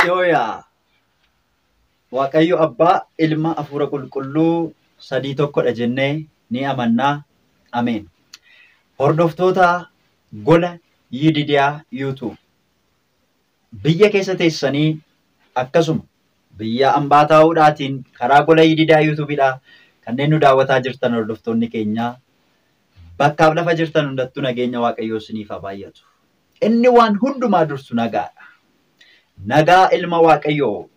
Hallelujah. Waaqayyo Abbaa, Ilma, Hafuura Qulqulluu sadii tokkodha jennee ni amannaa. Ameen. Hordoftoota gola Yididiyaa YouTube. Biyya keessa teessanii akkasuma biyya ambaa taa'uudhaatiin karaa gola Yididiyaa YouTubeidhaa kanneen nu daawwataa jirtan hordoftoonni keenya bakkaaf lafa jirtan hundattuu nageenya Waaqayyoo isiniif haa baay'atu. Inni waan hundumaa dursu nagaadha. Nagaa ilma Waaqayyoo,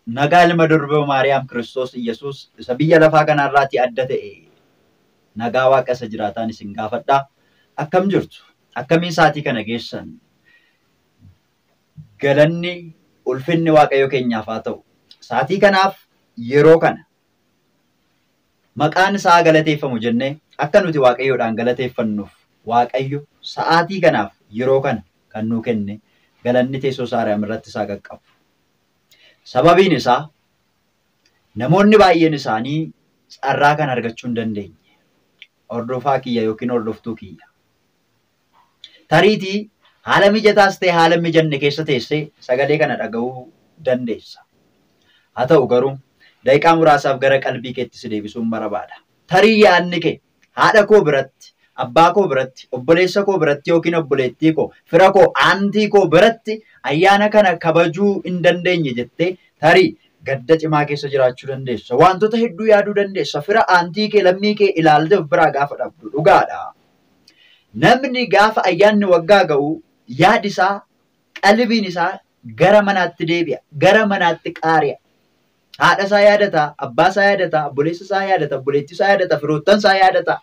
nagaa ilma durbee Maariyaam Kiristoos Iyyasuus isa biyya lafaa kanarraatii adda ta'e nagaa Waaqa isa jiraataan isin gaafadhaa. Akkam jirtu? Akkamiin sa'aatii kana geessan? Galanni ulfinni Waaqayyo keenyaaf haa ta'u. Sa'aatii kanaaf yeroo kana maqaan isaa galateeffamu jennee akka nuti Waaqayyoodhaan galateeffannuuf Waaqayyo sa'aatii kanaaf yeroo kana kan nuu kenne galanni teessoo Saariyaam irratti isaa qaqqabu. Sababiin isaa namoonni baay'een isaanii carraa kan argachuu hin dandeenye. Hordofaa kiyya yookiin hordoftuu kiyya. Tariitii haala mijataas ta'e haala mijanne keessa teessee sagalee kana dhaga'uu dandeessa. Haa ta'u garuu daqiiqaa muraasaaf gara qalbii keetti si deebisuun barbaada. Tarii yaadni kee haadha koo biratti, abbaa koo biratti, obboleessa koo biratti yookiin obboleettii koo, fira koo, aantii koo biratti ayyaana kana kabajuu hin dandeenye jettee tarii gadda cimaa keessa jiraachuu dandeessa. Wantoota hedduu yaaduu dandeessa. Fira aantii kee, lammii kee ilaaltee of biraa gaafa dhabdu dhugaadha. Namni gaafa ayyaanni waggaa ga'u yaadi isaa, qalbiin isaa gara manaatti deebi'a, gara manaatti qaari'a. Haadha isaa yaadata, abbaa isaa yaadata, obboleessa isaa yaadata, obboleettii isaa yaadata, firoottan isaa yaadata.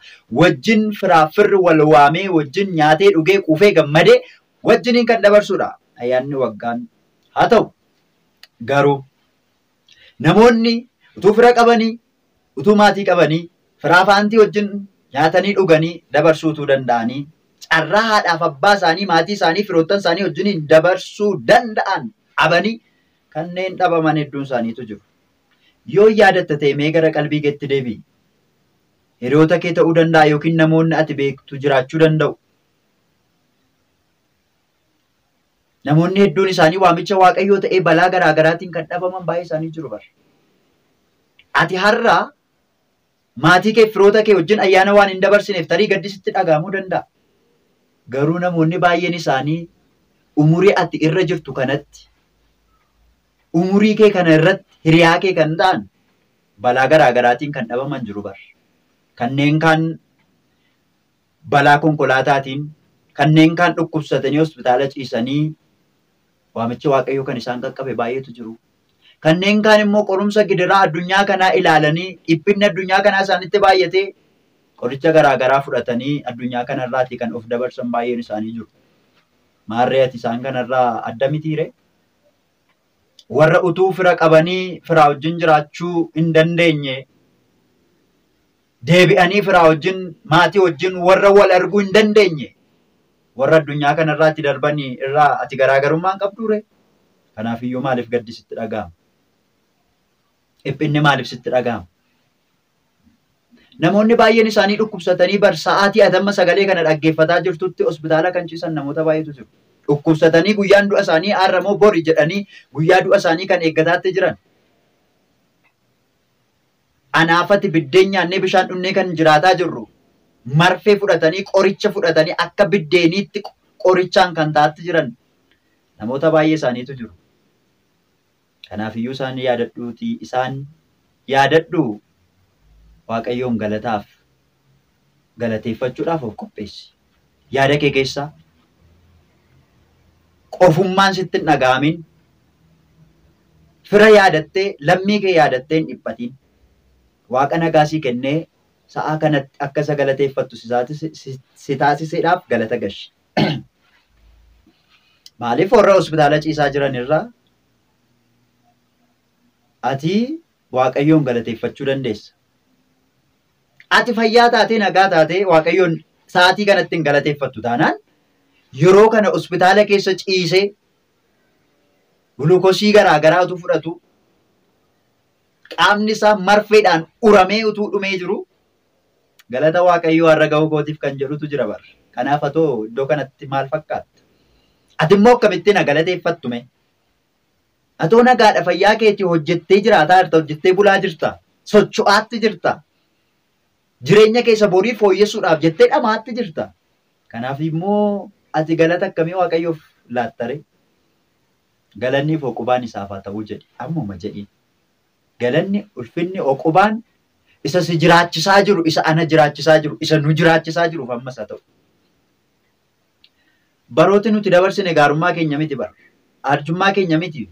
Wajjin firaafirri wal waamee, wajjin nyaatee dhugee quufee gammadee wajjiniin kan dabarsudha ayyaanni waggaan. Haa ta'u garuu namoonni utuu fira qabanii, utuu maatii qabanii, firaaf aantii wajjin nyaatanii dhuganii dabarsuu utuu danda'anii carraa haadhaaf abbaa isaanii, maatii isaanii, firoottan isaanii wajjiniin dabarsuu danda'an dhabanii kanneen dhabaman hedduun isaaniitu jiru. Yoo yaadatta ta'e mee gara qalbii keetti deebi'i. Hiriyoota kee ta'uu danda'a yookiin namoonni ati beektu jiraachuu danda'u. Namoonni hedduun isaanii waamicha Waaqayyoo ta'ee balaa garaa garaatiin kan dhabaman baay'ee isaanii jiru bara. Ati har'a maatii kee, firoota kee wajjin ayyaana waan hin dabarsineef tarii gaddi sitti dhagahamuu danda'a. Garuu namoonni baay'een isaanii umurii ati irra jirtu kanatti, umurii kee kana irratti hiriyaa kee kan ta'an balaa garaa garaatiin kan dhabaman jiru bara. Kanneen kaan balaa konkolaataatiin, kanneen kaan dhukkubsatanii hospitaala ciisanii waamichi Waaqayyoo kan isaan qaqqabe baay'eetu jiru. Kanneen kaan immoo qorumsa gidiraa addunyaa kanaa ilaalanii dhiphinni addunyaa kanaa isaanitti baay'atee qoricha garaa garaa fudhatanii addunyaa kanarraatii kan of dabarsan baay'een isaanii jiru. Maarree ati isaan kanarraa adda mitiire? Warra utuu fira qabanii firaa wajjin jiraachuu hin dandeenye, deebi'anii firaa wajjin, maatii wajjin warra wal arguu hin dandeenye, warra addunyaa kanarraatti darbanii irraa ati garaagarummaa hin qabduure? Kanaaf iyyuu maaliif gaddi sitti dhaga'ama? Dhiphinni maaliif sitti dhaga'ama? Namoonni baay'een isaanii dhukkubsatanii bar sa'aatii atamma sagalee kana dhaggeeffataa jirtutti hospitaala kan ciisan namoota baay'eetu jiru. Dhukkubsatanii guyyaan du'a isaanii har'amoo bori jedhanii guyyaa du'a isaanii kan eeggataatti jiran. Anaafati biddeen nyaannee bishaan dhugnee kan jiraataa jirru. Marfee fudhatanii, qoricha fudhatanii akka biddeeniitti qorichaan kan taa'atti jiran namoota baay'ee isaaniitu jiru. Kanaafiyyuu isaan yaadadhuuti, isaan yaadadhu Waaqayyoon galataaf, galateeffachuudhaaf of qopheessi. Yaada kee keessaa qofummaan sitti hin dhaga'amin, fira yaadattee, lammii kee yaadattee hin dhiphatin. Waaqa nagaasii kennee sa'aa kanatti akka isa galateeffattu si taasiseedhaaf galata gashi. Maaliif warra hospitaala ciisaa jiran irraa ati Waaqayyoon galateeffachuu dandeessa? Ati fayyaa taatee, nagaa taatee Waaqayyoon sa'aatii kanatti hin galateeffattu taanaan yeroo kana hospitaala keessa ciisee gulukoosii garaa garaa utuu fudhatu, qaamni isaa marfeedhaan uramee utuu dhumee jiru galata Waaqayyoo har'a ga'uu kootiif kan jedhutu jira bara. Kanaaf atoo iddoo kanatti maal fakkaata? Ati immoo akkamittiin galateeffattume? Atoo nagaadha fayyaa keetii hojjettee jiraataa jirta, hojjettee bulaa jirta, socho'aatti jirta. Jireenya keessa borii fooyyessuudhaaf jettee dhamaatti jirta. Kanaaf immoo ati galata akkamii Waaqayyoof laattare? Galanni fi oqubaan isaaf haa ta'uu jedhi. Ammuma jedhiin. Galanni, ulfinni, oqubaan isa si jiraachisaa jiru, isa ana jiraachisaa jiru, isa nu jiraachisaa jiruuf ammas haa ta'u. Barooti nuti dabarsine gaarummaa keenya miti bara. Arjummaa keenya miti.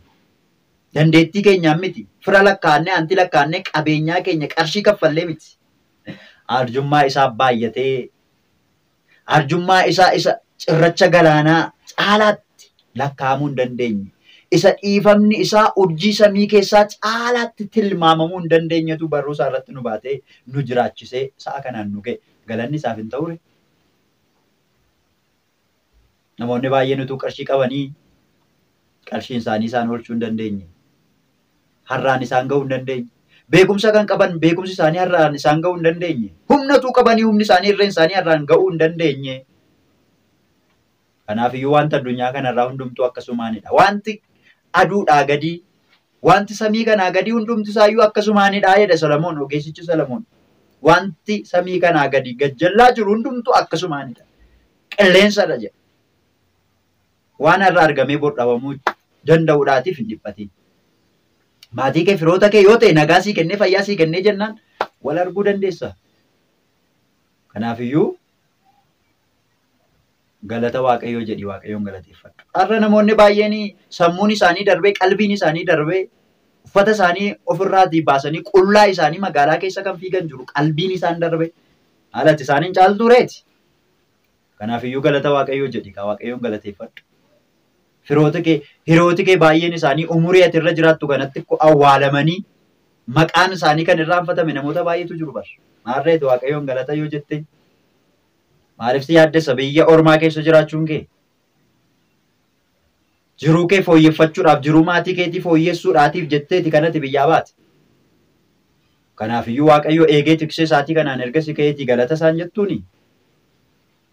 Dandeettii keenyaan miti. Fira lakkaannee, anti lakkaannee, qabeenyaa keenya qarshii kaffallee miti. Arjummaa isaa baay'atee, arjummaa isaa isa cirracha galaanaa caalaatti lakkaa'amuu hin dandeenye. Isa dhiifamni isaa urjii samii keessaa caalaatti tilmaamamuu hin dandeenyetu barruu isaa irratti nu baatee nu jiraachisee sa'a kanaan nu ga'e. Galanni isaaf hin ta'ure. Namoonni baay'een utuu qarshii qabanii qarshiin isaanii isaan oolchuu hin dandeenye. Har'aan isaan ga'uu hin dandeenye. Beekumsa kan qaban beekumsi isaanii har'aan isaan ga'uu hin dandeenye. Humnatuu qabanii humni isaanii irreen isaanii har'aan ga'uu hin dandeenye. Kanaafiyyuu wanta addunyaa kanarraa hundumtuu akkasumaanidha. Wanti aduudhaa gadii, wanti samii kanaa gadii hundumti isaayyuu akkasumaanidha jedha Solomoon, ogeessichi Solomoon. Wanti samii kanaa gadii gajjallaa jiru hundumtuu akkasumaanidha. Qilleensadha jedha. Waan har'a argamee bor-dhabamuu danda'uudhaatiif hin dhiphatin. Maatii kee, firoota kee yoo ta'e nagaa sii kennee fayyaa sii kennee jennaan wal arguu dandeessa. Kanaafiyyuu galata Waaqayyoo jedhi, Waaqayyoon galateeffadhu. Har'a namoonni baay'een sammuun isaanii darbee, qalbiin isaanii darbee, uffata isaanii ofirraatii baasanii qullaa isaanii magaalaa keessa kan fiigan jiru, qalbiin isaan darbe. Haalatti isaaniin caaltuu reeti. Kanaafiyyuu galata Waaqayyoo jedhi, Waaqayyoon galateeffadhu. Hiriyooti kee baay'een isaanii umurii ati irra jiraattu kanatti awwaalamanii maqaan isaanii kan irraanfatame namoota baay'eetu jiru bara. Maarreeti Waaqayyoon galata yoo jette maaliif si yaaddessa biyya ormaa keessa jiraachuun kee? Jiruu kee fooyyeffachuudhaaf, jiruu maatii keetii fooyyessuudhaatiif jetteeti kanatti biyyaa baate. Kanaafiyyuu Waaqayyo eegee tiksee isaatii kanaan erga si ka'eetii galata isaan jettuuni.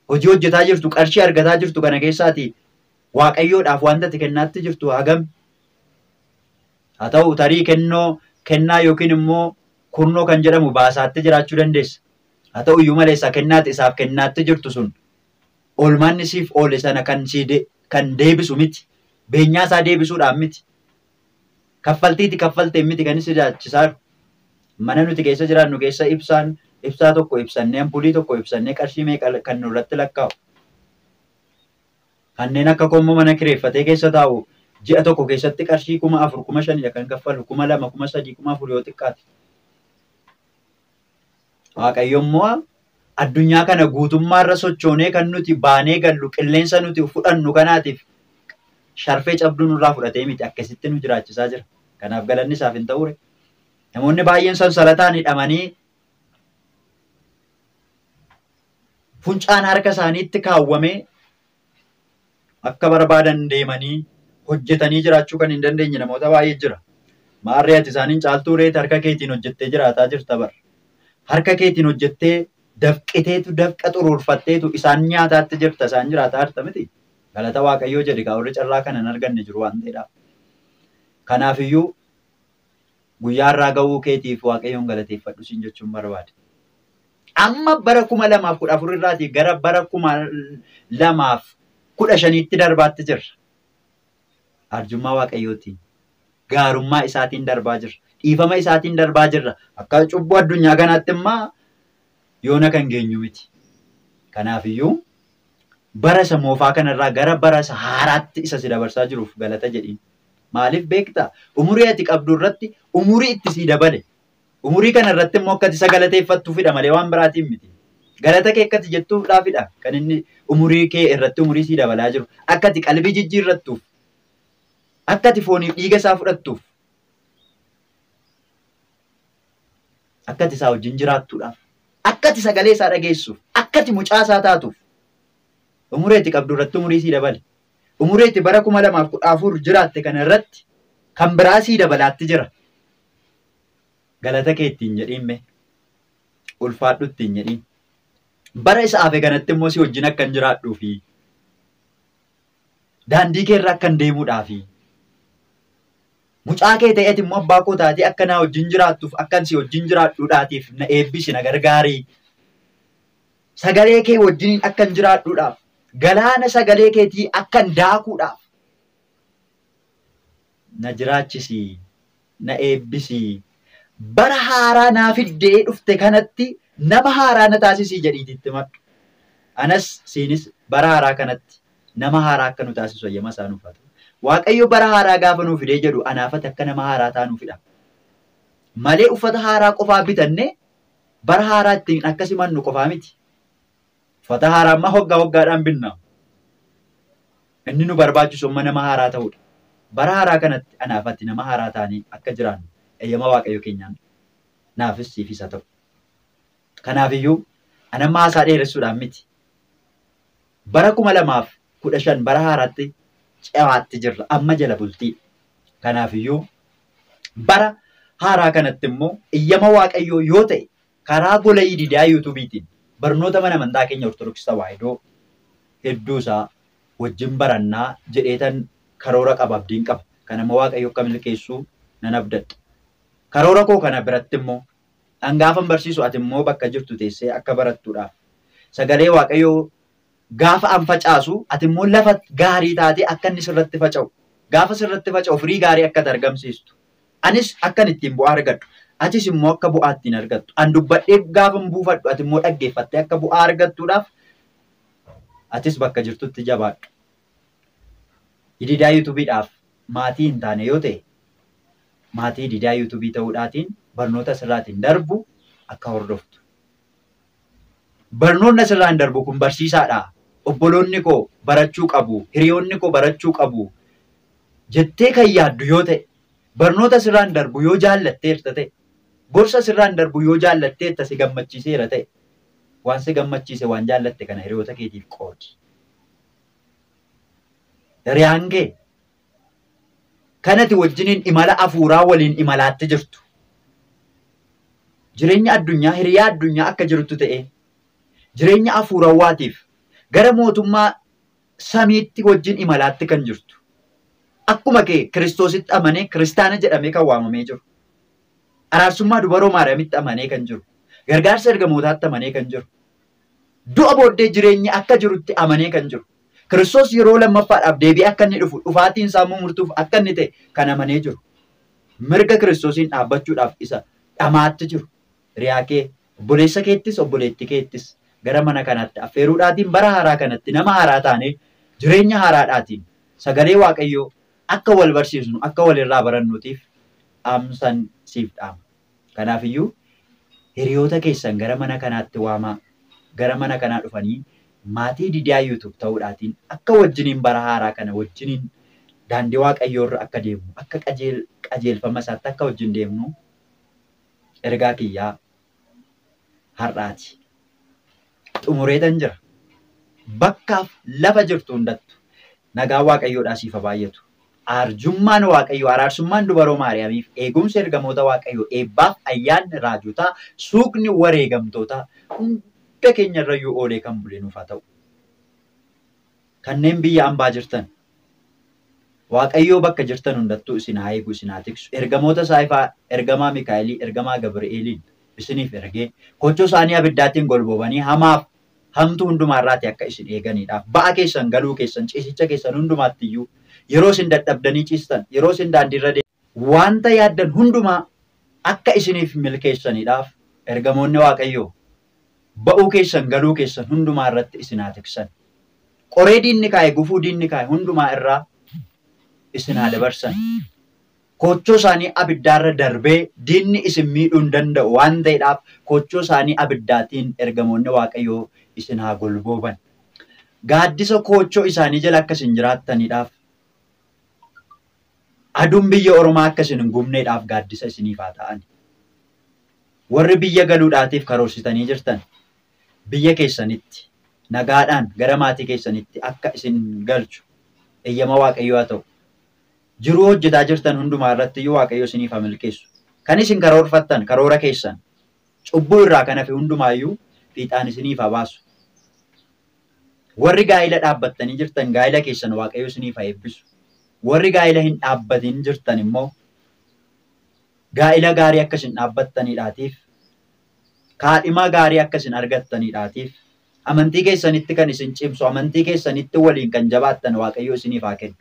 Hojii hojjetaa jirtu, qarshii argataa jirtu kana keessaati Waaqayyoodhaaf wanta ati kennaatti jirtu hagam? Haa ta'u tarii kennaa yookiin immoo kurnoo kan jedhamu baasaatti jiraachuu dandeessa. Haa ta'u iyyuu malee isa kennaatti isaaf kennaatti jirtu sun oolmanni siif oole sana kan deebisu miti. Beenyaa isaa deebisuudhaan miti. Kaffaltiiti kaffalteen miti kan si jaachisaa jiru. Mana nuti keessa jiraannu keessa ibsaa tokko ibsannee, ampulii tokko ibsannee qarshii meeqa kan nurratti lakkaa'u. Kanneen akka kommoo mana kireeffatee keessa taa'u ji'a tokko keessatti qarshii 4,000, 5,000 kan kaffalu, 2,000, 3,000, 4,000 yoo xiqqaate. Waaqayyo immoo addunyaa kana guutummaarra sochoonee kan nuti baanee gallu, qilleensa nuti fudhannu kanaatiif sharfee cabduu nurraa fudhatee miti akkasitti nu jiraachisaa jira. Kanaaf galanni isaaf hin ta'ure. Namoonni baay'een sansalataan hidhamanii funcaan harka isaaniitti kaawwamee akka barbaadan deemanii hojjetanii jiraachuu kan hin dandeenye namoota baay'ee jira. Maarree ati isaaniin caaltuu reeti harka keetiin hojjettee jiraataa jirta bara. Harka keetiin hojjettee dafqiteetu dafqa xuruurfatteetu isaan nyaataatti jirta, isaan jiraataa jirta miti. Galata Waaqayyoo jedhi kaa warri carraa kana hin arganne jiru waan ta'eedhaaf. Kanaafiyyuu guyyaa irraa ga'uu keetiif Waaqayyoon galateeffadhu siin jechuun barbaade. Amma bara 2014 irraatii gara bara 2015tti darbaatti jirra. Arjummaa Waaqayyootiin, gaarummaa isaatiin darbaa jirra. Dhiifama isaatiin darbaa jirra. Akka cubbuu addunyaa kanaatti immoo yoona kan geenyu miti. Kanaafiyyuu bara isa moofaa kanarraa gara bara isa haaraatti isa si dabarsaa jiruuf galata jedhiin. Maaliif beektaa? Umurii ati qabdu irratti umurii itti sii dabale. Umurii kana irratti immoo akkati isa galateeffattuufidha malee waan biraatiin miti. Galata kee akkati jettuufidhaafidha kan inni umurii kee irratti umurii sii dabalaa jiru. Akkati qalbii jijjiirrattuuf, akkati fooniif dhiiga isaa fudhattuuf, akkati isaa wajjin jiraattuudhaaf, akkati sagalee isaa dhageessuuf, akkati mucaa isaa taatuuf umurii ati qabdu irratti umurii sii dabale. Umurii ati bara 2014 jiraatte kana irratti kan biraa sii dabalaatti jira. Galata kee ittiin jedhiin mee ulfaadhu ittiin jedhiin. Bara isa hafe kanatti immoo si wajjin akkan jiraadhuu fi daandii kee irra akkan deemuudhaa fi Mucaa kee ta'eeti immoo abbaa koo taatee akka na wajjin jiraattuuf akkan si wajjin jiraadhuudhaatiif na eebbisi na gargaarii. Sagalee kee wajjin akkan jiraadhuudhaaf galaana sagalee keetii akkan daakuudhaaf na jiraachisi na eebbisi. Bara haaraa naa fiddee dhufte kanatti nama haaraa na taasisii jedhiititti madhu. Anas siinis bara haaraa kanatti nama haaraa akka nu taasisu ayyama isaa nuuf haa ta'u. Waaqayyo bara haaraa gaafa nuuf fidee jedhu anaafati akka nama haaraa taanuufidha. Malee uffata haaraa qofaa bitannee bara haaraa ittiin akkasi mannu qofaa miti. Uffata haaraa amma hoggaadhaan binna. Inni nu barbaachisu amma nama haaraa ta'udha. Bara haaraa kanatti anaafatti nama haaraa taanii akka jiraannu eeyyama Waaqayyo keenyaan naafis siifis haa ta'u. Kanaafiyyuu anamma haasaa dheeressuudhaan miti. Bara 2015 bara haaraatti cewaatti jirra amma jala bultii. Kanaafiyyuu bara haaraa kanatti immoo eeyyama Waaqayyoo yoo ta'e karaa gola Yididaa yuutuubiitiin barnoota mana amantaa keenya Ortodoksii Tawaahidoo hedduu isaa wajjin barannaa jedheetan karoora qaba abdiin qaba. Kanammoo Waaqayyo akka milkeessuu nan abdadha. Karoora koo kana biratti immoo hangaafan barsiisu ati immoo bakka jirtu teessee akka barattuudhaaf sagalee Waaqayyoo gaafa an facaasu ati immoo lafa gaarii taatee akka inni sirratti faca'u gaafa sirratti faca'u firii gaarii akka argamsiistu anis akkan ittiin bu'aa argadhu atis immoo akka bu'aa ittiin argattu an dubbadhee gaafan buufadhu ati immoo dhaggeeffattee akka bu'aa argattuudhaaf atis bakka jirtutti jabaadhu. Yididaa yuutuubiidhaaf maatii hin taane yoo ta'e maatii Yididaa yuutuubii ta'uudhaatiin barnoota asirraatiin darbu akka hordoftu. Barnoonni asirraan darbu kun barsiisaadha. Obboloonni koo barachuu qabu, hiriyoonni koo barachuu qabu jettee kan yaaddu yoo ta'e, barnoota asirraan darbu yoo jaallatteerta ta'e, gorsa asirraan darbu yoo jaallatteerta si gammachiiseera ta'e, waan si gammachiise waan jaallatte kana hiriyoota keetiif qoodi. Hiriyaan kee kanati wajjiniin imala hafuuraa waliin imalaatti jirtu. Jireenya addunyaa hiriyaa addunyaa akka jirtu ta'e jireenya hafuurawwaatiif gara mootummaa samiitti wajjin imalaatti kan jirtu. Akkuma kee Kiristoositti amanee kiristaana jedhamee kan waamamee jiru. Araarsummaa dubaroo Maariyaamitti amanee kan jiru. Gargaarsa ergamootaatti amanee kan jiru. Du'a booddee jireenyi akka jirutti amanee kan jiru. Kiristoos yeroo lammaffaadhaaf deebi'ee akka inni dhufu dhufaatiin isaa murtuuf akka inni ta'e kan amanee jiru. Mirga Kiristoosiin dhaabbachuudhaaf isa dhamaatti jiru. Hiriyaa kee obboleessa keettis obboleettii keettis gara mana kanatti affeeruudhaatiin bara haaraa kanatti nama haaraa taanee jireenya haaraadhaatiin sagalee Waaqayyoo akka wal barsiisnu akka walirraa barannuutiif dhaamsan siif dhaama. Kanaafiyyuu hiriyoota keessan gara mana kanaatti waamaa gara mana kanaa dhufanii maatii Yididaa yuutuub ta'uudhaatiin akka wajjiniin bara haaraa kana wajjiniin daandii Waaqayyoo irra akka deemnu akka qajeelfama isaatti akka wajjin deemnu ergaa kiyyaa har'aati. Xumureetan jira. Bakkaaf lafa jirtu hundattu nagaa Waaqayyoodhaa siif baay'atu. Arjummaan Waaqayyoo araarsummaan dubaroo Maariyaamiif eegumsa ergamoota Waaqayyoo eebbaaf ayyaanni raajotaa suuqni wareegamtootaa hunda keenya irrayyuu oolee kan bule nuuf haa ta'u. Kanneen biyya ambaa jirtan Waaqayyoo bakka jirtan hundattuu isin haa eegu isin haa tiksu. Ergamoota isaa ergamaa Mikaa'elii ergamaa Gabri'eeliin isiniif ergee kochoo isaanii abiddaatiin golboobanii hamaaf hamtuu hundumaarraati akka isin eeganiidhaaf ba'a keessan galuu keessan ciisicha keessan hundumaattiyyuu yeroo isin dadhabdanii ciistan yeroo isin daandiirra wanta yaaddan hundumaa akka isiniif milkeessaniidhaaf ergamoonni Waaqayyoo ba'uu keessan galuu keessan hundumaa irratti isin haa tiksan. Qoree diinni kaa'e gufuu diinni kaa'e hundumaa irraa isin haa dabarsan. Kochoo isaanii abiddaarra darbee diinni isin miidhuu hin danda'u waan ta'eedhaaf kochoo isaanii abiddaatiin ergamoonni Waaqayyoo isin haa golbooban. Gaaddisa kochoo isaanii jala akka isin jiraattaniidhaaf aduun biyya Oromaa akka isin hin gubneedhaaf gaaddisa isiniif haa ta'an. Warri biyya galuudhaatiif karoorsitanii jirtan biyya keessanitti nagaadhaan gara maatii keessanitti akka isin galchu eeyyama Waaqayyoo haa ta'u. Jiruu hojjetaa jirtan hundumaa irratti iyyuu Waaqayyo isiniif haa milkeessu. Kan isin karoorfattan karoora keessan cubbuu irraa kan hafe hundumaayyuu fiixaan isiniif haa baasu. Warri gaa'ila dhaabbattanii jirtan gaa'ila keessan Waaqayyo isiniif haa eebbisu. Warri gaa'ila hin dhaabbatin jirtan immoo gaa'ila gaarii akka isin dhaabbattaniidhaatiif, kaadhimaa gaarii akka isin argattaniidhaatiif, amantii keessanitti kan isin cimsu, amantii keessanitti waliin kan jabaattan Waaqayyo isiniif haa kennu.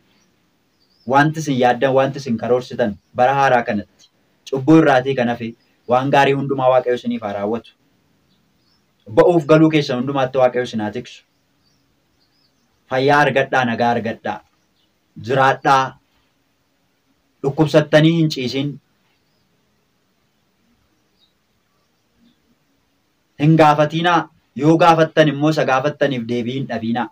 Wanti isin yaaddan, wanti isin karoorsitan bara haaraa kanatti cubbuu irraatii kan hafe waan gaarii hundumaa Waaqayyo isiniif haa raawwatu. Ba'uuf galuu keessan hundumaatti Waaqayyo isin haa tiksu. Fayyaa argadhaa, nagaa argadhaa, jiraadhaa, dhukkubsattanii hin ciisin, hin gaafatinaa, yoo gaafattan immoo isa gaafattaniif deebii hin dhabinaa.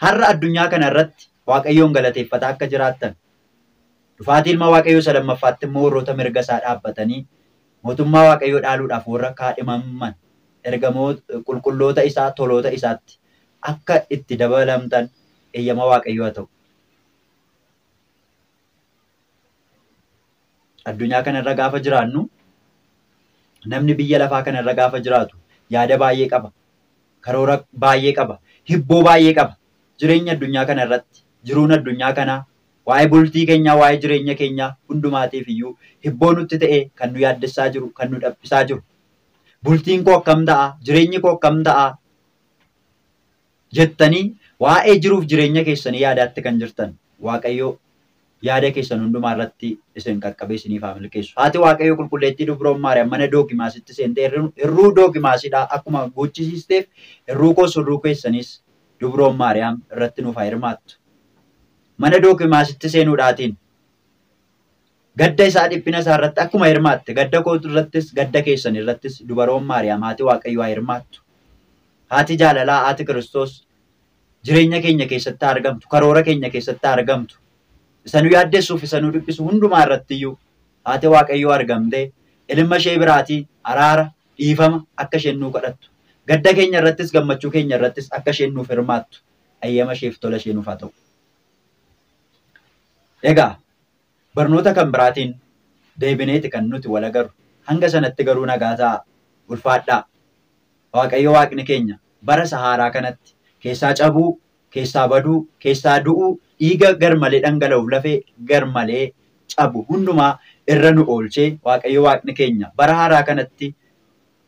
Har'a addunyaa kana irratti Waaqayyoon galateeffataa akka jiraattan, dhufaatii ilma Waaqayyoo isa lammaffaatti immoo warroota mirga isaa dhaabbatanii mootummaa Waaqayyoo dhaaluudhaaf warra kaadhimaman ergamoota qulqulloota isaa, toloota isaatti akka itti dabalamtan eeyyama Waaqayyoo haa ta'u. Addunyaa kana irra gaafa jiraannu, namni biyya lafaa kana irra gaafa jiraatu yaada baay'ee qaba, karoora baay'ee qaba, hibboo baay'ee qaba. Jireenya addunyaa kana irratti, jiruun addunyaa kanaa, waa'ee bultii keenyaa, waa'ee jireenya keenyaa hundumaatiif iyyuu hibboo nutti ta'e kan nu yaaddessaa jiru, kan nu dhaphisaa jiru. Bultiin koo akkam ta'a, jireenyi koo akkam ta'a jettanii waa'ee jiruuf jireenya keessanii yaadaatti kan jirtan Waaqayyoo yaada keessan hundumaa irratti isin qaqqabee isiniif haa milkeessu. Haati Waaqayyoo qulqulleettii Dubiroon Maariyaam mana Dookimaasitti seentee hirruu Dookimaasiidhaa akkuma gochisiisteef hirruu koos hirruu keessanis Dubiroon Maariyaam irratti nuuf haa hirmaattu. Mana Dookimaasitti seenuudhaatiin gadda isaa, dhiphina isaa irratti akkuma hirmaatte, gadda koo irrattis gadda keessan irrattis Dubiroon Maariyaam haati Waaqayyoo haa hirmaattu. Haati jaalalaa, haati Kiristoos jireenya keenya keessatti argamtu, karoora keenya keessatti argamtu. Isa nu yaaddessuuf, isa nu dhiphisu hundumaa irratti iyyuu haati Waaqayyoo argamtee ilma ishee biraatii araara, dhiifama akka isheen nuu kadhattu. Gadda keenya irrattis, gammachuu keenya irrattis akka isheen nuuf hirmaattu. Ayyama isheef tola ishee nuuf haa ta'u. Egaa barnoota kan biraatiin deebineeti kan nuti wal agarru. Hanga sanatti garuu nagaa ta'a, ulfaadhaa. Waaqayyo Waaqni keenya bara haaraa kanatti keessaa cabuu, keessaa baduu, keessaa du'uu, dhiiga gar malee dhangala'uuf lafee gar malee cabu hundumaa irra nu oolchee Waaqayyo Waaqni keenya bara haaraa kanatti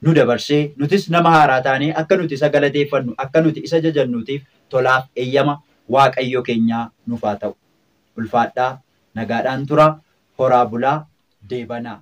nu dabarsee, nutis nama haaraa taanee akka nuti isa galateeffannu, akka nuti isa jajannuutiif tolaaf eeyyama Waaqayyo keenyaa nuuf haa ta'u. Ulfaadhaa, nagaadhaan tura, horaa bulaa, deebanaa.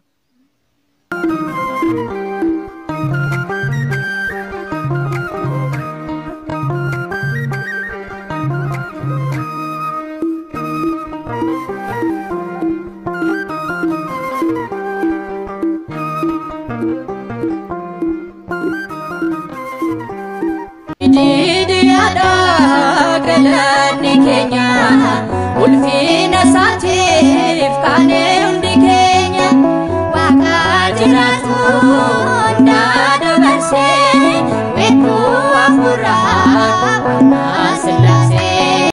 Galanni keenya ulfina isaatiif kaanee hundi keenya Waaqa jiraatu hundaa dabarsee